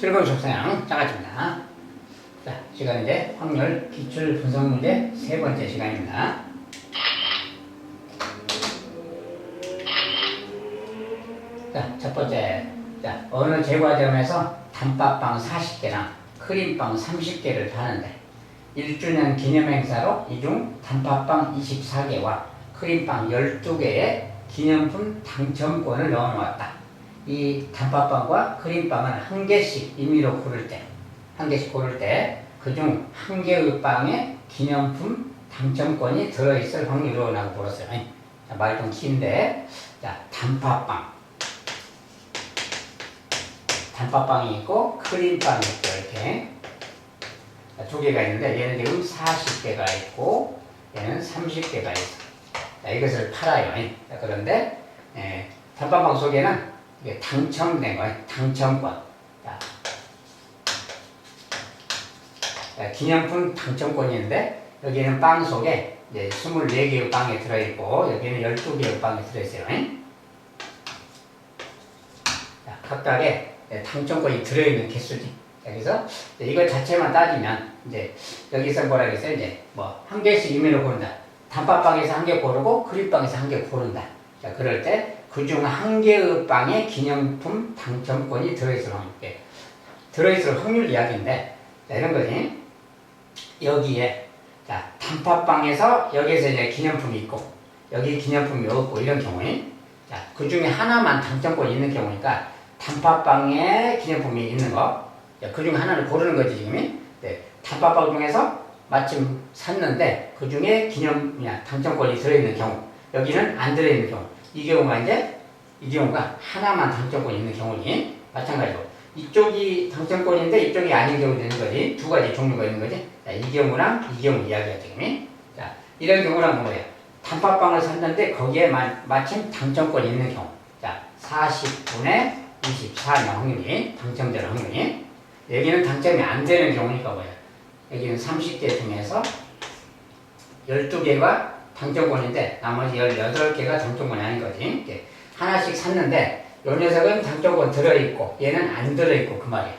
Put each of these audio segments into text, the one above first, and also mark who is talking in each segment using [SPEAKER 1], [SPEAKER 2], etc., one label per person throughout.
[SPEAKER 1] 즐거운 속사양 장아찌입니다. 자, 시간 이제 확률 기출 분석 문제 세 번째 시간입니다. 자, 첫 번째. 자, 어느 제과점에서 단팥빵 40개랑 크림빵 30개를 파는데 1주년 기념행사로 이 중 단팥빵 24개와 크림빵 12개의 기념품 당첨권을 넣어놓았다. 이 단팥빵과 크림빵은 한 개씩 임의로 고를 때, 한 개씩 고를 때 그중 한 개의 빵에 기념품 당첨권이 들어있을 확률이라고 물었어요. 자, 말이 좀 긴데, 자, 단팥빵이 있고 크림빵이 있죠. 이렇게 두 개가 있는데 얘는 지금 40개가 있고 얘는 30개가 있어. 자, 이것을 팔아요. 자, 그런데 단팥빵 속에는 이게 당첨된 거예요. 당첨권. 자, 기념품 당첨권인데 여기는 빵 속에 이제 24개의 빵이 들어있고 여기는 12개의 빵이 들어있어요. 자, 각각의 당첨권이 들어있는 개수지. 그래서 이거 자체만 따지면 이제 여기서 뭐라 그랬어요? 이제 뭐 한 개씩 임의로 고른다. 단팥빵에서 한 개 고르고 크림빵에서 한 개 고른다. 자, 그럴 때 그중 한 개의 빵에 기념품 당첨권이 들어있을 확률 이야기인데, 자, 이런 거지. 여기에 자, 단팥빵에서 여기에서 이제 기념품이 있고 여기 기념품이 없고 이런 경우에 자, 그 중에 하나만 당첨권이 있는 경우니까 단팥빵에 기념품이 있는 거, 그 중에 하나를 고르는 거지 지금이. 네, 단팥빵 중에서 마침 샀는데 그 중에 당첨권이 들어있는 경우, 여기는 안 들어있는 경우, 이 경우가 하나만 당첨권이 있는 경우니 마찬가지로 이쪽이 당첨권인데 이쪽이 아닌 경우도 있는 거지. 두 가지 종류가 있는 거지. 자, 이 경우랑 이 경우 이야기야 지금이. 자, 이런 경우랑 뭐예요? 단팥빵을 샀는데 거기에 마침 당첨권이 있는 경우. 자, 40분의 24의 확률이 당첨될 확률이. 여기는 당첨이 안 되는 경우니까 뭐예요? 여기는 30개 중에서 12개가 당첨권인데 나머지 18개가 당첨권이 아닌 거지. 하나씩 샀는데 요 녀석은 당첨권 들어있고 얘는 안 들어있고 그 말이야.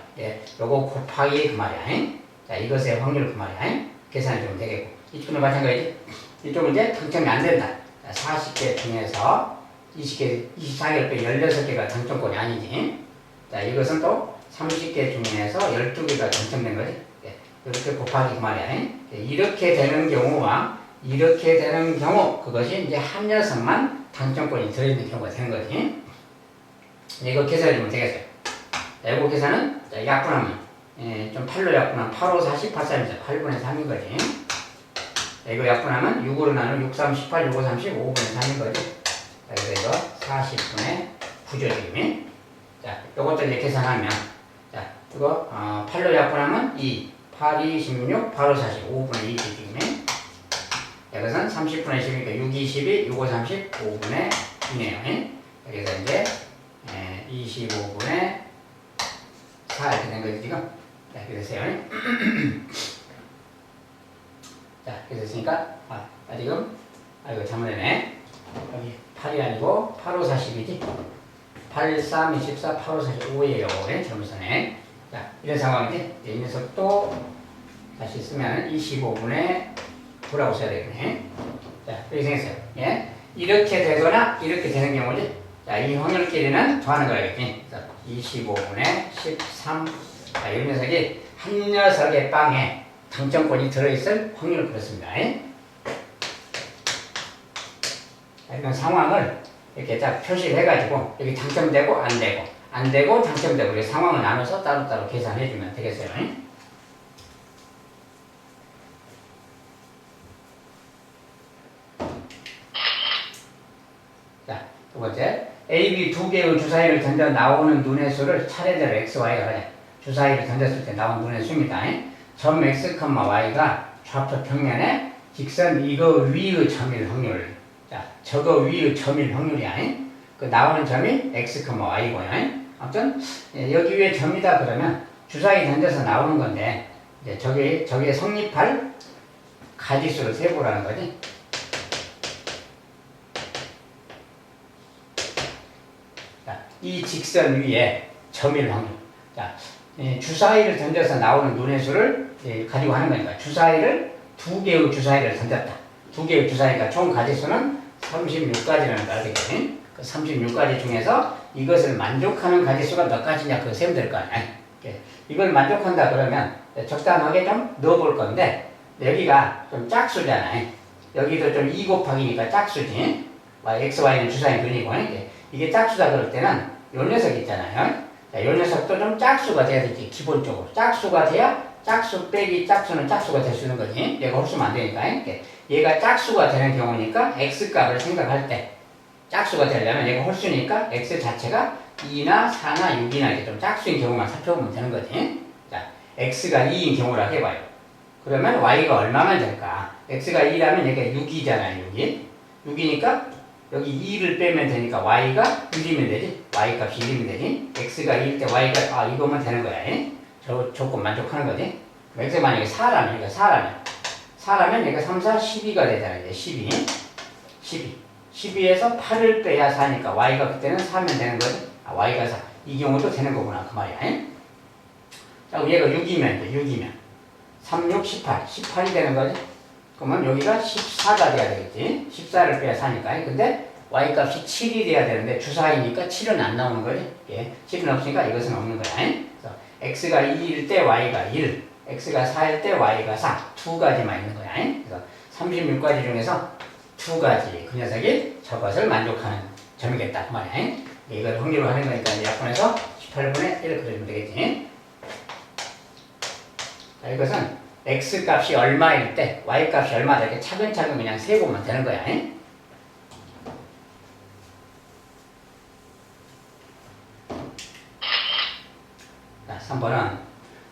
[SPEAKER 1] 요거 곱하기 그 말이야. 자, 이것의 확률 그 말이야. 계산이 좀 되겠고. 이쪽은 마찬가지지. 이쪽은 이제 당첨이 안 된다. 자, 40개 중에서 24개 빼 16개가 당첨권이 아니지. 자, 이것은 또 30개 중에서 12개가 당첨된 거지. 이렇게 곱하기 그 말이야. 이렇게 되는 경우와 이렇게 되는 경우, 그것이 이제 한 녀석만 당첨권이 들어있는 경우가 되는 거지. 이거 계산해주면 되겠어요. 자, 이거 계산은 약분하면, 좀 8로 약분하면 8, 5, 4, 18, 3이죠. 8분의 3인 거지. 자, 이거 약분하면 6으로 나누면 6, 3, 18, 6, 5, 30, 5분의 3인 거지. 자, 그래서 이거 40분의 9죠, 지금. 자, 요것도 이제 계산하면, 자, 이거, 8로 약분하면 2, 8, 2, 16, 8, 5, 40, 5분의 2지, 지금. 이것은 30분의 10이니까 6, 22, 6, 5, 30, 5분의 2네요. 그래서 이제 25분의 4 이렇게 된 거지 지금. 자, 이렇게 됐어요. 자, 이렇게 됐으니까 지금 이거 잘못했네. 여기 8이 아니고 8, 5, 40이지. 8, 3, 24, 8, 5, 45예요. 잘못 썼네. 자, 이런 상황이지. 이 녀석도 다시 쓰면 25분의 9라고 써야 되겠네. 자, 이렇게 생겼어요. 예? 이렇게 되거나 이렇게 되는 경우지. 자, 이 확률끼리는 더하는 거야겠지. 25분의 13. 자, 이 녀석이 한 녀석의 빵에 당첨권이 들어있을 확률을 그렇습니다. 자, 이런 상황을 이렇게 딱 표시를 해가지고 여기 당첨되고 안 되고 안 되고 당첨되고 이렇게 상황을 나눠서 따로따로 계산해주면 되겠어요. 자, 두 번째. A, B 두 개의 주사위를 던져 나오는 눈의 수를 차례대로 X, Y가 그래. 주사위를 던졌을 때 나온 눈의 수입니다. 점 X, Y가 좌표 평면에 직선 이거 위의 점일 확률. 자, 저거 위의 점일 확률이야. 그 나오는 점이 X, Y고요. 아무튼 여기 위에 점이다 그러면 주사위 던져서 나오는 건데 이제 저기에 성립할 가지수를 세보라는 거지. 이 직선 위에 점일 확률. 자, 주사위를 던져서 나오는 눈의 수를 가지고 하는 거니까 주사위를 2개의 주사위를 던졌다. 2개의 주사위가 총 가지수는 36가지라는 거 알겠죠? 그 36가지 중에서 이것을 만족하는 가지수가 몇 가지냐 그거 세면 될 거 아니야. 이걸 만족한다 그러면 적당하게 좀 넣어볼 건데 여기가 좀 짝수잖아요. 여기도 좀 2 곱하기니까 짝수지. x, y는 주사위 눈이고 이게 짝수다 그럴 때는 요 녀석 있잖아요. 요 녀석도 좀 짝수가 돼야 되지. 기본적으로 짝수가 돼야 짝수 빼기 짝수는 짝수가 될 수 있는 거지. 얘가 홀수면 안 되니까. 얘가 짝수가 되는 경우니까 x값을 생각할 때 짝수가 되려면 얘가 홀수니까 x 자체가 2나 4나 6이나 이렇게 좀 짝수인 경우만 살펴보면 되는 거지. 자, x가 2인 경우라 해봐요. 그러면 y가 얼마면 될까? x가 2라면 얘가 6이잖아요. 6이. 6이니까 여기 2를 빼면 되니까 y가 1이면 되지. y 값이 1이면 되지. x가 2일 때 y가 이거면 되는 거야. 저 조건 만족하는 거지. x가 만약에 4라면 얘가 4라면 얘가 3, 4, 12가 되잖아요. 이제 12. 12에서 8을 빼야 4니까 y가 그때는 4면 되는 거지. y가 4. 이 경우도 되는 거구나. 그 말이야. 자, 그럼 얘가 6이면 3, 6, 18. 18이 되는 거지. 그러면 여기가 14가 돼야 되겠지. 14를 빼야 4니까. 근데 y값이 7이 돼야 되는데 주사위니까 7은 안 나오는 거지. 7은 없으니까 이것은 없는 거야. 그래서 x가 2일 때 y가 1, x가 4일 때 y가 4. 두 가지만 있는 거야. 그래서 36가지 중에서 두 가지 그 녀석이 저것을 만족하는 점이겠다 그 말이야. 이걸 확률로 하는 거니까 이제 약분해서 18분의 1 그려주면 되겠지. 자, 이것은 x 값이 얼마일 때 y 값이 얼마다 이렇게 차근차근 그냥 세보면 되는 거야. 자, 3번은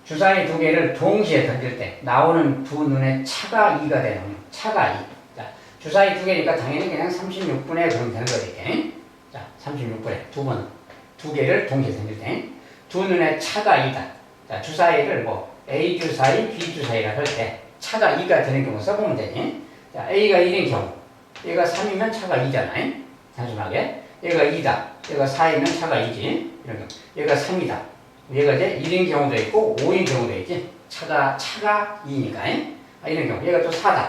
[SPEAKER 1] 주사위 2개를 동시에 던질 때 나오는 두 눈의 차가 2가 되는 거예요. 차가 2. 자, 주사위 2개니까 당연히 그냥 36분의 그러면 되는 거지. 자, 36분의 두 개를 동시에 던질 때 두 눈의 차가 2다. 자, 주사위를 A 주사위, B 주사위라 할 때 차가 2가 되는 경우 써보면 되지. 자, A가 1인 경우 얘가 3이면 차가 2잖아요. 단순하게. 얘가 2다. 얘가 4이면 차가 2지. 이런 경우. 얘가 3이다. 얘가 이제 1인 경우도 있고 5인 경우도 있지. 차가 2니까. 이런 경우. 얘가 또 4다.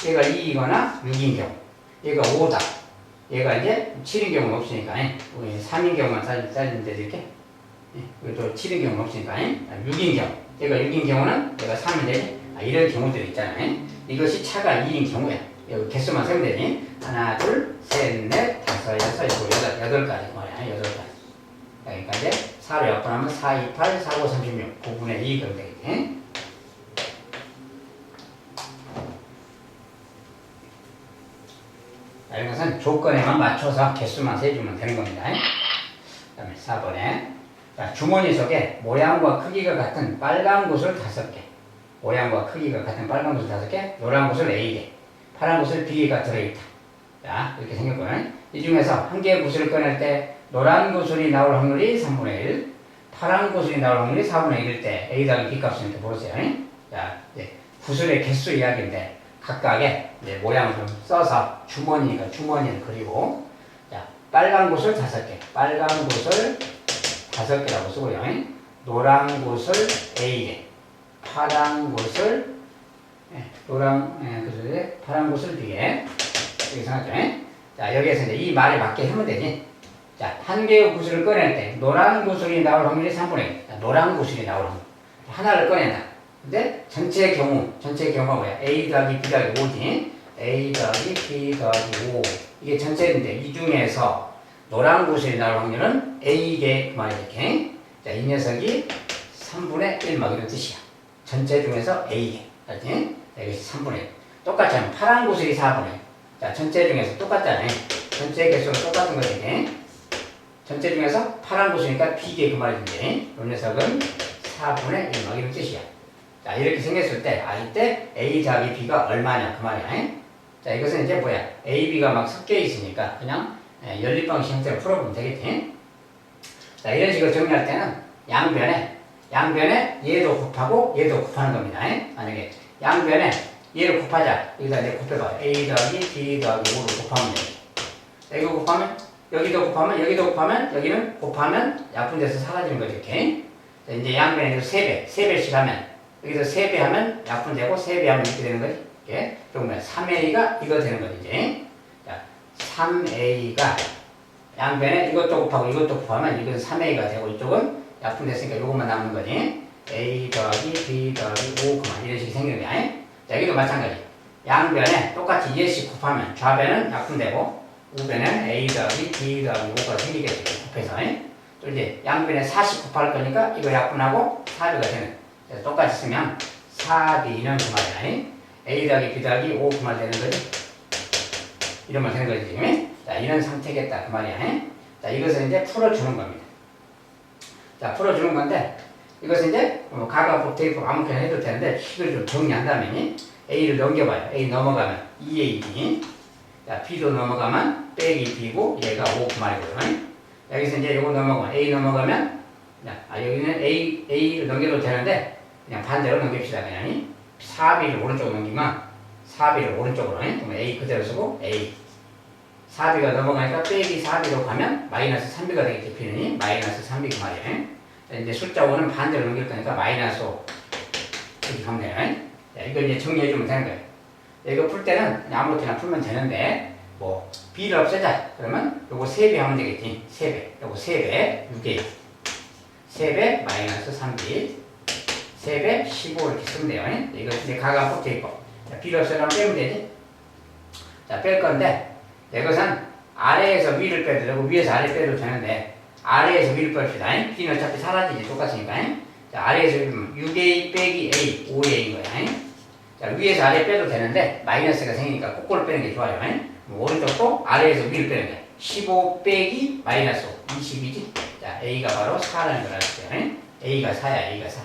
[SPEAKER 1] 얘가 2이거나 6인 경우. 얘가 5다. 얘가 이제 7인 경우는 없으니까. 우리 3인 경우만 따지는데 이렇게. 그리고 또 7인 경우는 없으니까. 6인 경우. 얘가 6인 경우는 얘가 3이 되지. 이런 경우들이 있잖아요. 이것이 차가 2인 경우야. 여기 개수만 세면 되니. 하나, 둘, 셋, 넷, 다섯, 여섯, 일곱, 여덟 가지 말이야. 8가지. 여기까지 4로 약분하면 4, 2, 8, 4, 5, 36. 9분의 2 그럼 되겠지. 자, 이것은 조건에만 맞춰서 개수만 세주면 되는 겁니다. 그 다음에 4번에 자, 주머니 속에 모양과 크기가 같은 빨간 구슬 5개, 모양과 크기가 같은 빨간 구슬 5개, 노란 구슬 A개, 파란 구슬 B개가 들어있다. 자, 이렇게 생겼거든요. 이 중에서 한 개의 구슬을 꺼낼 때 노란 구슬이 나올 확률이 3분의 1, 파란 구슬이 나올 확률이 4분의 1일 때 A 더하기 B 값을 이렇게 보세요. 자, 이제 구슬의 개수 이야기인데 각각의 이제 모양을 좀 써서 주머니니까 주머니를 그리고 자, 빨간 구슬 5개, 빨간 구슬 5개라고 쓰고요. 노란 구슬 A개, 파란 구슬 파란 구슬 B개. 이렇게 생각하죠. 자, 여기에서 이제 이 말에 맞게 하면 되지. 자, 한 개의 구슬을 꺼낼 때 노란 구슬이 나올 확률이 3분의 1. 자, 노란 구슬이 나올 확률. 하나를 꺼낸다. 근데 전체의 경우가 뭐야? A 더하기 B 더하기 5지. A 더하기 B 더하기 5. 이게 전체인데 이 중에서 노란 구슬이 나올 확률은 A개 그 말이지. 자, 이 녀석이 3분의 1 막 이런 뜻이야. 전체 중에서 A개. 알지? 자, 이것이 3분의 1. 똑같이 하면 파란 구슬이 4분의 1. 자, 전체 중에서 똑같잖아요. 전체 개수가 똑같은 거지. 전체 중에서 파란 구슬이니까 B개 그 말인데 이 녀석은 4분의 1 막 이런 뜻이야. 자, 이렇게 생겼을 때 이때 A 더하기 B가 얼마냐 그 말이야. 자, 이것은 이제 뭐야? A, B가 막 섞여 있으니까 그냥 연립방식 형태로 풀어보면 되겠지. 자, 이런 식으로 정리할 때는 양변에 얘도 곱하고 얘도 곱하는 겁니다. 만약에 양변에 얘를 곱하자. 여기다 내가 곱해봐. A 더하기 B 더하기 5를 곱하면 돼. 이거 곱하면 여기도 곱하면 여기는 곱하면 약분돼서 사라지는 거지. 이렇게. 이제 양변에 3배, 3배씩 하면, 여기서 3배 하면 약분되고 3배 하면 이렇게 되는 거지. 이렇게. 그러면 3A가 이거 되는 거지, 이제. 자, 3A가 양변에 이것도 곱하고 이것도 곱하면 이건 3A가 되고 이쪽은 약분됐으니까 이것만 남는 거지. A 더하기 B 더하기 5, 이런 식이 생기는 거야. 자, 여기도 마찬가지. 양변에 똑같이 2씩 곱하면 좌변은 약분되고 우변은 A 더하기 B 더하기 5가 생기겠지. 곱해서. 또 이제 양변에 4씩 곱할 거니까 이거 약분하고 4B가 되는. 그래서 똑같이 쓰면 4B는 그 말이야. A 더하기 B 더하기 5 그 말 되는 거지. 이러면 되는 거지. 지금. 자, 이런 상태겠다. 그 말이야. 자, 이것을 이제 풀어주는 겁니다. 자, 풀어주는 건데 이것은 이제 가가 테이프 아무렇게나 해도 되는데 식을 좀 정리한 다음에 A를 넘겨봐요. A 넘어가면 2AB. 자, B도 넘어가면 빼기 B고 얘가 5 그 말이고요. 여기서 이제 요거 넘어가면 A 넘어가면 여기는 A를 넘겨도 되는데 그냥 반대로 넘깁시다. 그냥 4B를 오른쪽으로 넘기면 4B를 오른쪽으로 그러면 A 그대로 쓰고 A 4B가 넘어가니까 빼기 4B로 가면 마이너스 3B가 되겠지. B는 마이너스 3B 그 말이에요. 이제 숫자 5는 반대로 넘길 거니까 마이너스 5 이렇게 하면 돼요. 자, 이거 이제 정리해주면 되는 거예요. 이거 풀 때는 아무렇게나 풀면 되는데 뭐 B를 없애자 그러면 요거 3배 하면 되겠지. 3배 요거 3배 6에 3배 마이너스 3B 3배 15 이렇게 쓰면 돼요. 이거 이제 가가 붙어 있고 B를 없애려면 빼면 되지. 자, 뺄 건데 이것은 아래에서 위를 빼도 되고 위에서 아래 빼도 되는데 아래에서 위를 뺍시다. B는 어차피 사라지지 똑같으니까. 자, 아래에서 6A 빼기 A 5A인 거야. 자, 위에서 아래 빼도 되는데 마이너스가 생기니까 거꾸로 빼는 게 좋아요. 오른쪽도 아래에서 위를 빼는 거야. 15 빼기 마이너스 5 20이지. 자, A가 바로 4라는 걸 알았어요. A가 4야. A가 4.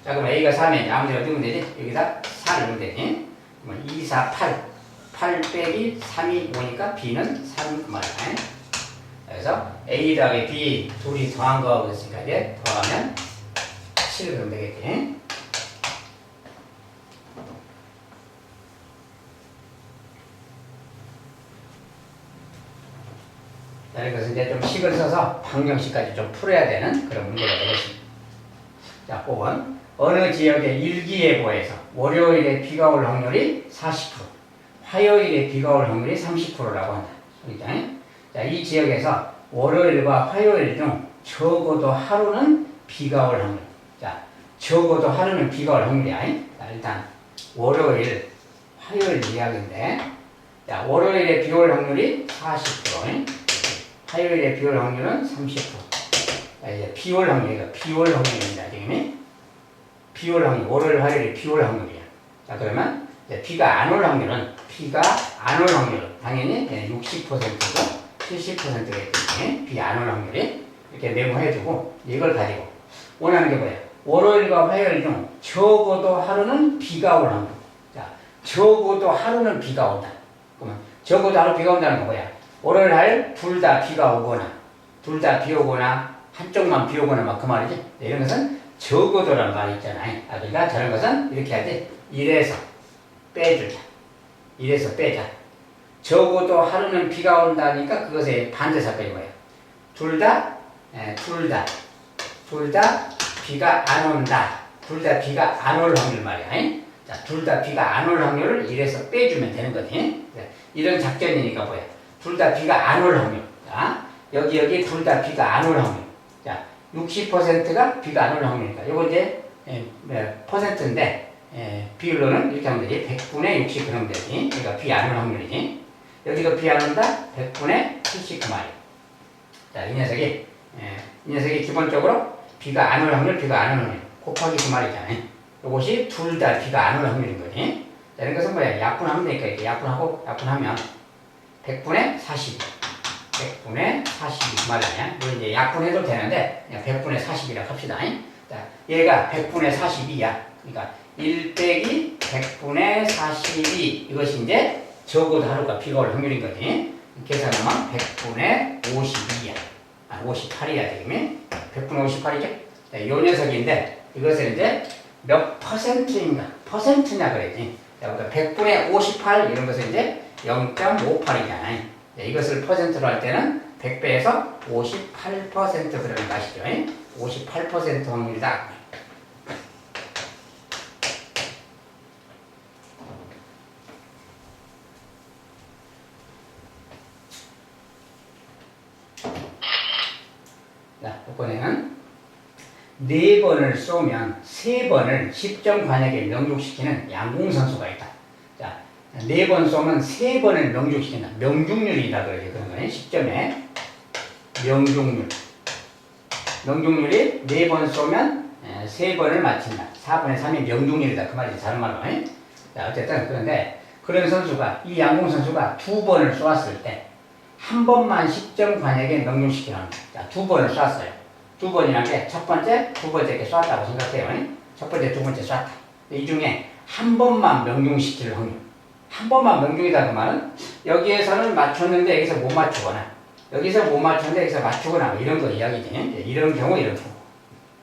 [SPEAKER 1] 자, 그럼 A가 4면 아무 데나 넣으면 되지. 여기다 4를 넣으면 되지. 그러면 2, 4, 8 빼기 3이 5니까 B는 3 그 말이야. 그래서 A 더하기 B 둘이 더한 거하고 있으니까 이제 더하면 7 그러면 되겠지. 자, 이것은 이제 좀 식을 써서 방정식까지 좀 풀어야 되는 그런 문제가 되겠습니다. 자, 5번. 어느 지역의 일기예보에서 월요일에 비가 올 확률이 40%, 화요일에 비가 올 확률이 30%라고 한다. 자, 이 지역에서 월요일과 화요일 중 적어도 하루는 비가 올 확률. 자, 적어도 하루는 비가 올 확률이야. 자, 일단 월요일, 화요일 이야기인데, 자, 월요일에 비 올 확률이 40%, 화요일에 비 올 확률은 30%. 자, 이제 비 올 확률이가 비 올 확률입니다. 지금 비 올 확률, 월요일, 화요일에 비 올 확률이야. 자, 그러면 이제 비가 안 올 확률은 당연히 60%고 70%겠지. 비 안 올 확률이 이렇게 메모해두고 이걸 가지고 원하는 게 뭐야? 월요일과 화요일 중 적어도 하루는 비가 올 확률. 자, 적어도 하루는 비가 온다. 그러면 적어도 하루 비가 온다는 건 뭐야? 월요일, 화요일 둘 다 비가 오거나 둘 다 비 오거나 한쪽만 비 오거나 막 그 말이지. 이런 것은 적어도라는 말이 있잖아요. 그러니까 저런 것은 이렇게 해야 돼. 1에서 빼주자. 1에서 빼자. 적어도 하루는 비가 온다니까 그것의 반대 사건이 뭐예요? 둘 다 비가 안 온다. 둘 다 비가 안 올 확률 말이야. 자, 둘 다 비가 안 올 확률을 1에서 빼주면 되는 거지. 이런 작전이니까 뭐야? 둘 다 비가 안 올 확률. 자, 여기 둘 다 비가 안 올 확률. 자, 60%가 비가 안 올 확률이니까. 요거 이제 퍼센트인데 비율로는 이렇게 하면 되지. 100분의 60 그러면 되지. 그러니까 비 안 올 확률이지. 여기도 비 안 온다. 100분의 70 그 말이야. 자, 이 녀석이 기본적으로 비가 안 올 확률, 비가 안 올 확률 곱하기 그 말이잖아요. 이것이 둘 다 비가 안 올 확률인 거지. 자, 이런 것은 뭐야? 약분하면 되니까 이렇게 약분하면 100분의 40. 100분의 40이 그 말 아니야? 뭐 이제 약분해도 되는데 그냥 100분의 40이라고 합시다. 자, 얘가 100분의 42야. 그러니까 1 빼기 100분의 42 이것이 이제 적어도 하루가 비가 올 확률인 거지. 계산하면 100분의 52야. 58이야 되겠네. 100분의 58이죠? 자, 이 녀석인데 이것을 이제 몇 퍼센트인가? 퍼센트냐 그랬지. 자, 그러니까 100분의 58 이런 것은 이제 0.58이잖아요. 이것을 퍼센트로 할 때는 100배에서 58% 그러는 거 아시죠? 58% 확률이다. 자, 이번에는 4번을 쏘면 3번을 10점 관역에 명중시키는 양궁선수가 있다. 자, 4번 쏘면 3번을 명중시킨다. 명중률이라 그러죠. 그런 거는 10점에 명중률. 명중률이 4번 쏘면 3번을 맞힌다. 4분의 3이 명중률이다. 그 말이지. 다른 말로. 자, 어쨌든 그런데 그런 선수가 이 양궁선수가 2번을 쏘았을 때 한 번만 10점 관역에 명중시키는 겁니다. 자, 2번을 쏘았어요. 2번이란 게 첫 번째, 두 번째 게 쏘았다고 생각해요. 첫 번째, 두 번째 쏘았다. 이 중에 한 번만 명중시킬 확률. 한 번만 명중이다 그 말은 여기에서는 맞췄는데 여기서 못 맞추거나 여기서 못 맞췄는데 여기서 맞추거나 뭐 이런 거 이야기지. 이런 경우 이런 경우.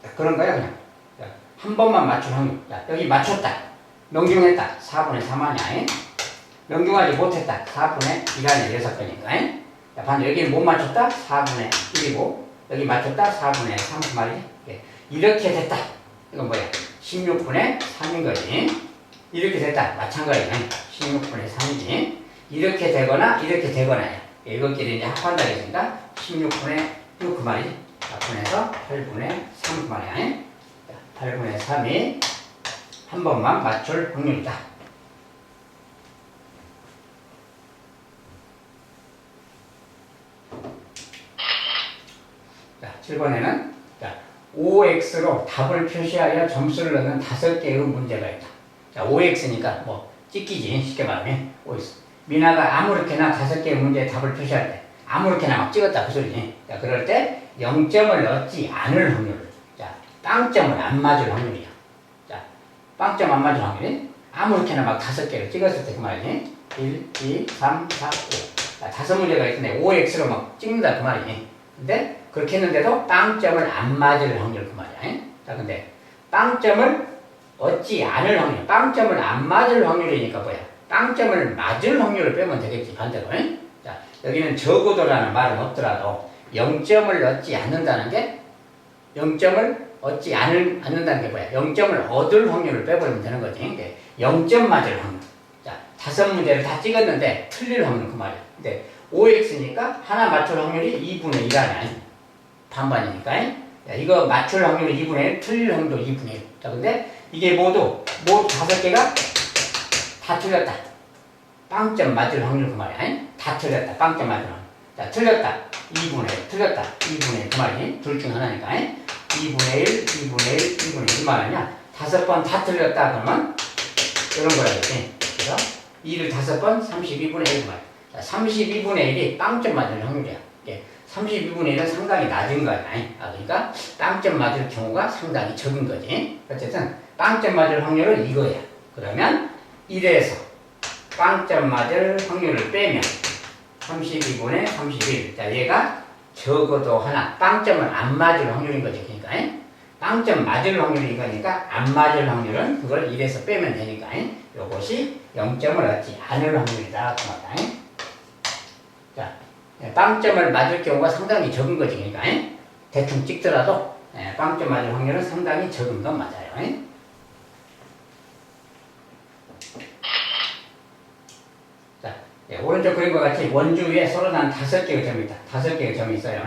[SPEAKER 1] 자, 그런 거야 그냥. 자, 한 번만 맞춘 확률. 자, 여기 맞췄다. 명중했다. 4분의 3 아니야. 명중하지 못했다. 4분의 1 아니야. 6번이니까. 자, 반대 여기는 못 맞췄다. 4분의 1이고 여기 맞췄다. 4분의 3 그 말이지. 이렇게 됐다. 이건 뭐야? 16분의 3인 거지. 이렇게 됐다. 마찬가지네. 16분의 3이지. 이렇게 되거나 이렇게 되거나야. 이것끼리 이제 합한다 했으니까 16분의 6 그 말이지. 4분에서 8분의 3 그 말이야. 8분의 3이 한 번만 맞출 확률이다. 자, 7번에는 OX로 답을 표시하여 점수를 넣는 5개의 문제가 있다. 자, OX니까 뭐 찍기지 쉽게 말하면 OX. 미나가 아무렇게나 5개의 문제에 답을 표시할 때 아무렇게나 막 찍었다 그 소리지. 자, 그럴 때 0점을 얻지 않을 확률. 자, 빵점을 안 맞을 확률이야. 자, 빵점 안 맞을 확률이 아무렇게나 막 5개를 찍었을 때 그 말이지. 1, 2, 3, 4, 5. 자, 5문제가 있는데 OX로 막 찍는다 그 말이지. 근데 그렇게 했는데도 빵점을 안 맞을 확률 그 말이야. 자, 근데 빵점을 얻지 않을 확률, 빵점을 안 맞을 확률이니까 뭐야? 빵점을 맞을 확률을 빼면 되겠지 반대로. 자, 여기는 적어도라는 말은 없더라도 0점을 얻지 않는다는 게 0점을 얻지 않는다는 게 뭐야? 0점을 얻을 확률을 빼버리면 되는 거지. 0점 맞을 확률. 자, 5문제를 다 찍었는데 틀릴 확률 그 말이야. 근데 OX니까 하나 맞출 확률이 2분의 1 아니야. 반반이니까. 야, 이거 맞출 확률이 2분의 1, 틀릴 확률도 2분의 1. 자, 근데 이게 모두 5개가 다 틀렸다. 빵점 맞을 확률 그 말이야. 다 틀렸다. 빵점 맞을 확률. 자, 틀렸다. 2분의 1, 틀렸다. 2분의 1 그 말이지. 둘 중 하나니까. 2분의 1, 2분의 1, 2분의 1 말이냐. 5번 다 틀렸다 그러면 이런 거라겠지. 그래서 2를 5번, 32분의 1 말. 자, 32분의 1이 빵점 맞을 확률이야. 32분의 1은 상당히 낮은 거야. 그러니까 빵점 맞을 경우가 상당히 적은 거지. 어쨌든 빵점 맞을 확률은 이거야. 그러면 1에서 빵점 맞을 확률을 빼면 32분의 31. 자, 얘가 적어도 하나 빵점을 안 맞을 확률인 거지. 그러니까 빵점 맞을 확률이 이거니까 안 맞을 확률은 그걸 1에서 빼면 되니까 이것이 0점을 얻지 않을 확률이다. 그 말이야. 자, 빵점을 맞을 경우가 상당히 적은 거지. 그러니까 대충 찍더라도 빵점 맞을 확률은 상당히 적은 건 맞아요. 자, 오른쪽 그림과 같이 원주 위에 서로 난 5개의 점이 있다. 5개의 점이 있어요.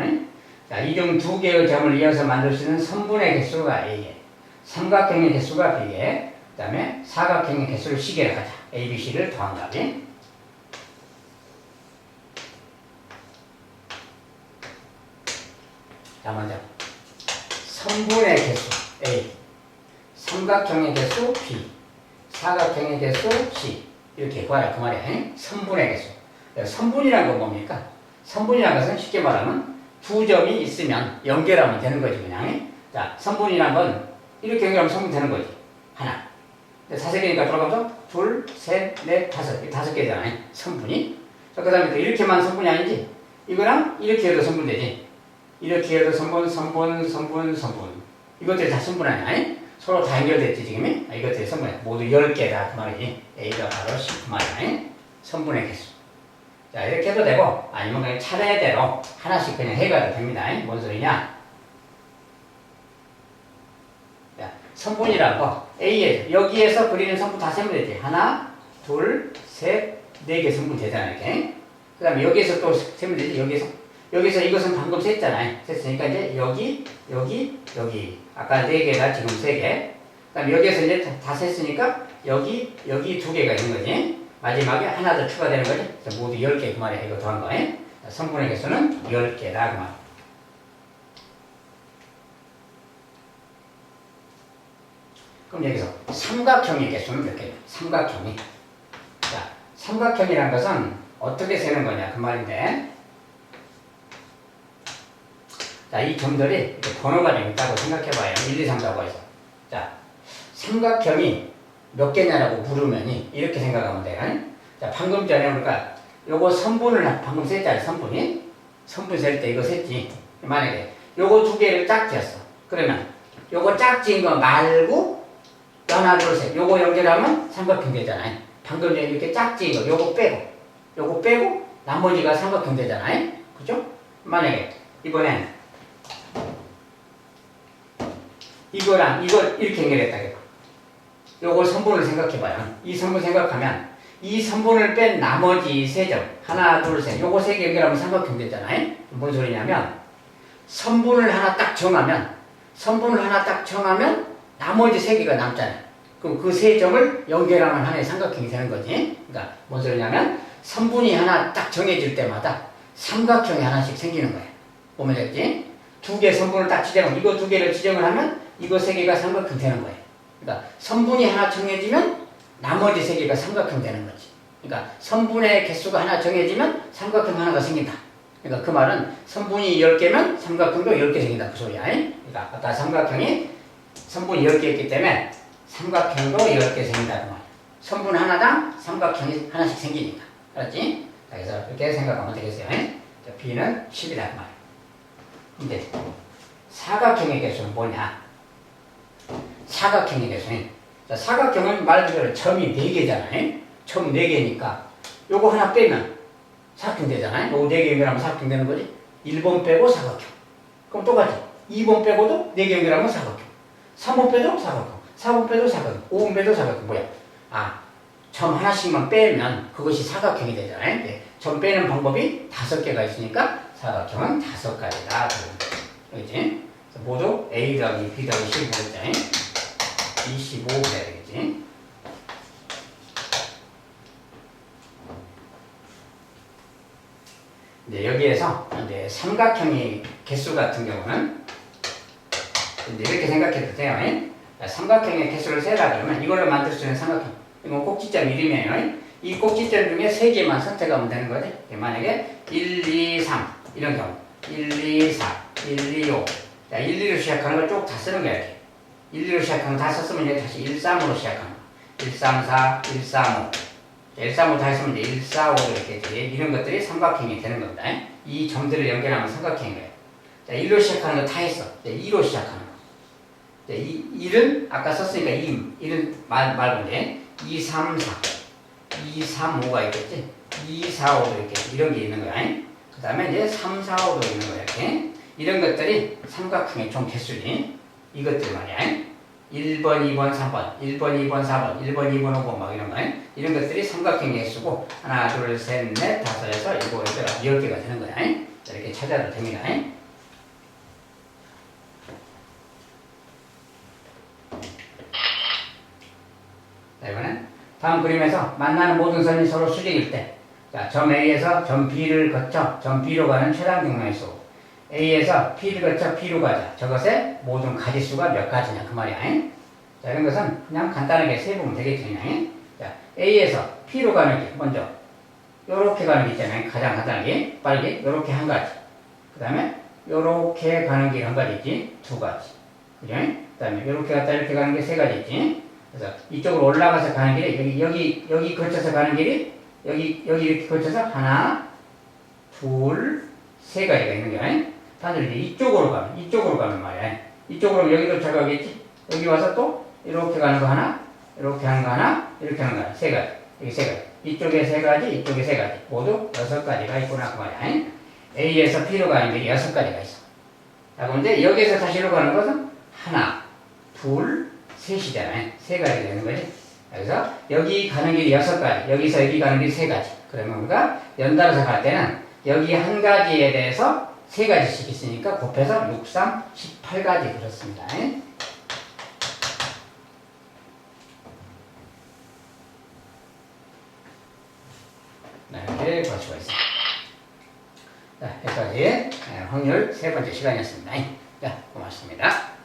[SPEAKER 1] 자, 이 중 2개의 점을 이어서 만들 수 있는 선분의 개수가 A에, 삼각형의 개수가 B에, 그 다음에 사각형의 개수를 C에 가자. A, B, C를 더한 거지. 자, 먼저 선분의 개수 A, 삼각형의 개수 B, 사각형의 개수 C 이렇게 구하라 그 말이야. 선분의 개수. 선분이란 건 뭡니까? 선분이란 것은 쉽게 말하면 두 점이 있으면 연결하면 되는 거지 그냥. 자, 선분이란 건 이렇게 연결하면 선분 되는 거지. 하나. 5개니까 돌아가면서 둘, 셋, 넷, 5. 이 5개잖아요. 선분이. 자, 그 다음에 이렇게만 선분이 아니지. 이거랑 이렇게 해도 선분 되지. 이렇게 해도 선분. 이것들이 다 선분 아니야? 서로 다 연결됐지, 지금? 이것들이 선분이야. 모두 10개다, 그 말이지. A가 바로 10 그 말이야. 선분의 개수. 자, 이렇게 해도 되고, 아니면 그냥 차례대로 하나씩 그냥 해가도 됩니다. 뭔 소리냐? 성분이라고 A에 여기에서 그리는 성분 다 세면 되지. 하나, 둘, 셋, 네 개 성분 되잖아 이렇게. 그 다음에 여기에서 또 세면 되지. 여기서 이것은 방금 셌잖아요. 셌으니까 이제 여기, 여기, 여기. 아까 네 개가 지금 세 개. 그 다음에 여기에서 이제 다 셌으니까 여기, 여기 두 개가 있는 거지. 마지막에 하나 더 추가되는 거지. 그래서 모두 10개 그 말이야. 이거 더한 거. 성분의 개수는 10개다 그 말. 그럼 여기서 삼각형의 개수는 몇 개냐? 삼각형이. 자, 삼각형이란 것은 어떻게 세는 거냐? 그 말인데. 자, 이 점들이 이렇게 번호가 좀 있다고 생각해봐요. 1, 2, 3, 4, 5 해서. 자, 삼각형이 몇 개냐라고 물으면 이렇게 생각하면 돼요. 자, 방금 전에 우리가 요거 선분을 방금 셌잖아요. 선분 셀 때 이거 셌지. 만약에 요거 두 개를 짝지었어. 그러면 요거 짝지은 거 말고 하나, 둘, 셋. 요거 연결하면 삼각형 되잖아요. 방금 전에 이렇게 짝지은 거 요거 빼고 나머지가 삼각형 되잖아요. 그죠? 만약에 이번엔 이거랑 이거 이렇게 연결했다. 요거 선분을 생각해봐요. 이 선분 생각하면 이 선분을 뺀 나머지 세 점 하나, 둘, 셋 요거 세 개 연결하면 삼각형 되잖아요. 뭔 소리냐면 선분을 하나 딱 정하면 나머지 세 개가 남잖아요. 그럼 그 세 점을 연결하면 하나의 삼각형이 되는 거지. 그러니까 뭔 소리냐면 선분이 하나 딱 정해질 때마다 삼각형이 하나씩 생기는 거예요. 보면 되겠지? 두 개 선분을 딱 지정하면 이거 두 개를 지정을 하면 이거 세 개가 삼각형 되는 거예요. 그러니까 선분이 하나 정해지면 나머지 세 개가 삼각형 되는 거지. 그러니까 선분의 개수가 하나 정해지면 삼각형 하나가 생긴다. 그러니까 그 말은 선분이 10개면 삼각형도 10개 생긴다. 그 소리야. 그러니까 아까 선분이 10개였기 때문에 삼각형도 10개 생긴다. 그 말. 선분 하나당 삼각형이 하나씩 생기니까. 알았지? 그래서 이렇게 생각하면 되겠어요. B는 10이다. 그 말. 근데 사각형의 개수는 뭐냐? 사각형의 개수는 사각형은 말 그대로 점이 4개잖아요. 점 4개니까 요거 하나 빼면 사각형 되잖아요. 요거 4개 연결하면 사각형 되는 거지. 1번 빼고 사각형. 그럼 똑같이 2번 빼고도 4개 연결하면 사각형. 3번 빼도 사각형. 4번 빼도 사각형. 5번 빼도 사각형. 뭐야? 점 하나씩만 빼면 그것이 사각형이 되잖아요. 네. 점 빼는 방법이 5개가 있으니까 사각형은 5가지다. 그렇지? 모두 A 더하기 B 더하기 15잖아요. 25 해야 되겠지. 이제 여기에서 이제 삼각형의 개수 같은 경우는 이제 이렇게 생각해도 돼요. 삼각형의 개수를 세라 그러면 이걸로 만들 수 있는 삼각형. 이건 꼭지점 1이면요. 이 꼭지점 중에 3개만 선택하면 되는 거지. 만약에 1, 2, 3 이런 경우 1, 2, 4, 1, 2, 5 자, 1, 2로 시작하는 걸 쭉 다 쓰는 거야. 이렇게. 1, 2로 시작하면 다 썼으면 이제 다시 1, 3으로 시작하는 거야. 1, 3, 4, 1, 3, 5 1, 3, 5 다 했으면 이제 1, 4, 5 이렇게 이런 것들이 삼각형이 되는 겁니다. 이 점들을 연결하면 삼각형인 거예요. 자, 1로 시작하는 거 다 했어. 이제 2로 시작하는 거. 자, 1은 아까 썼으니까 1은 말고 이제 2, 3, 4 2, 3, 5가 있겠지. 2, 4, 5도 있겠지. 이런 게 있는 거야. 그 다음에 이제 3, 4, 5도 있는 거야. 이렇게. 이런 것들이 삼각형의 총 개수지. 이것들 말이야. 1번, 2번, 3번, 1번, 2번, 4번, 1번, 2번, 5번 막 이런 거. 이런 것들이 삼각형의 개수고 하나, 둘, 셋, 넷, 다섯, 여섯, 일곱, 여덟, 10개가 되는 거야. 이렇게 찾아도 됩니다. 자, 이번엔 다음 그림에서 만나는 모든 선이 서로 수직일 때 자, 점 A에서 점 B를 거쳐 점 B로 가는 최단 경로의 수 A에서 P를 거쳐 B로 가자. 저것의 모든 가지수가 몇 가지냐 그 말이야. 자, 이런 것은 그냥 간단하게 세보면 되겠죠. 그냥. 자, A에서 P로 가는 길 먼저 요렇게 가는 길 있잖아요. 가장 간단하게 빨리 요렇게 한 가지. 그 다음에 요렇게 가는 길 한 가지 있지. 2가지. 그죠? 그 다음에 요렇게 갔다 이렇게 가는 게 3가지 있지. 그래서 이쪽으로 올라가서 가는 길이 여기 거쳐서 가는 길이 여기 이렇게 거쳐서 하나, 둘, 3가지가 있는 거야. 다들 이제 이쪽으로 가면 말이야. 이쪽으로 여기 도착하겠지. 여기 와서 또 이렇게 가는 거 하나, 이렇게 하는 거 하나, 이렇게 하는 거 하나, 3가지. 여기 3가지. 이쪽에 3가지, 이쪽에 3가지. 모두 6가지가 있구나 그 말이야. A에서 B로 가는 길이 6가지가 있어. 자, 그런데 여기에서 다시로 가는 것은 하나, 둘, 셋이잖아요. 세 가지 되는 거지. 그래서 여기 가는 길이 6가지, 여기서 여기 가는 길이 3가지. 그러면 우리가 연달아서 갈 때는 여기 한 가지에 대해서 3가지씩 있으니까 곱해서 6, 3, 18가지 그렇습니다. 이렇게 볼 수가 있습니다. 자, 여기까지 확률 3번째 시간이었습니다. 자, 고맙습니다.